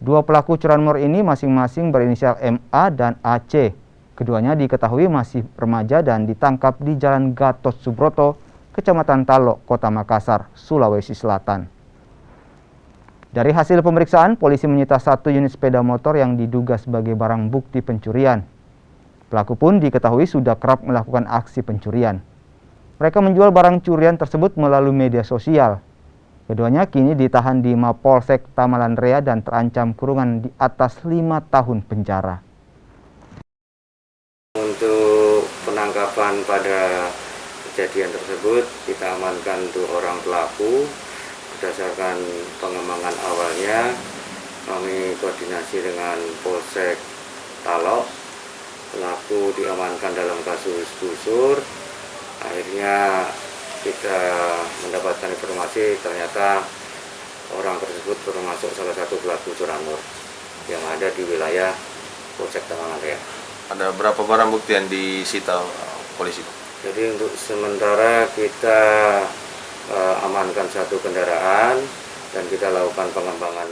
Dua pelaku curanmor ini masing-masing berinisial MA dan AC. Keduanya diketahui masih remaja dan ditangkap di Jalan Gatot Subroto, Kecamatan Talok, Kota Makassar, Sulawesi Selatan. Dari hasil pemeriksaan, polisi menyita 1 unit sepeda motor yang diduga sebagai barang bukti pencurian. Pelaku pun diketahui sudah kerap melakukan aksi pencurian. Mereka menjual barang curian tersebut melalui media sosial. Keduanya kini ditahan di Mapolsek Tamalan Rea dan terancam kurungan di atas 5 tahun penjara. Untuk penangkapan pada kejadian tersebut, kita amankan 2 orang pelaku. Berdasarkan pengembangan awalnya, kami koordinasi dengan Polsek Talok. Pelaku diamankan dalam kasus busur. Akhirnya kita mendapatkan informasi ternyata orang tersebut termasuk salah satu pelaku curanmor yang ada di wilayah Polsek Tamalan Rea. Ada berapa barang bukti yang disita polisi? Jadi untuk sementara kita amankan 1 kendaraan dan kita lakukan pengembangan